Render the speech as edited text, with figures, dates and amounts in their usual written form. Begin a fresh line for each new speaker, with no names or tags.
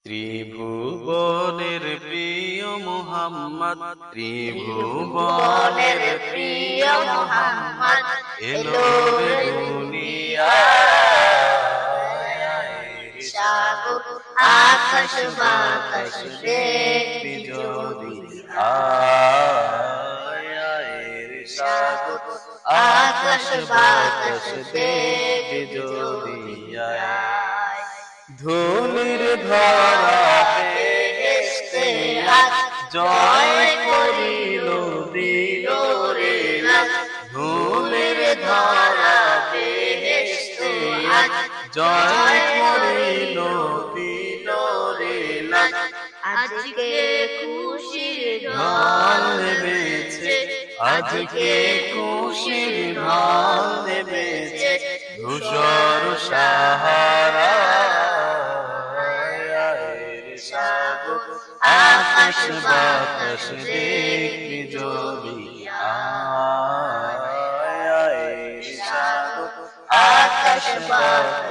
ত্রিভুবনের প্রিয় মুহাম্মদ,
ত্রিভুবনের প্রিয় মুহাম্মদ
এলো রে দুনিয়ায়।
সাগর আকাশ বাতাস দেখবি যদি
রে সাগর আকাশ বাতাস দেখবি যদি ধুলির ধরা বেহেশতে আজ জয় করিল দিল রে লাল। ধুলির ধরা বেহেশতে আজ জয় করিল দিল রে লাল।
আজকে খুশির
ঢল নেমেছে, আজকে খুশির ঢল নেমেছে, ধূসর সাহারা সাগর আকাশ বাতাস দেখবি যদি সাগর আকাশ বাতাস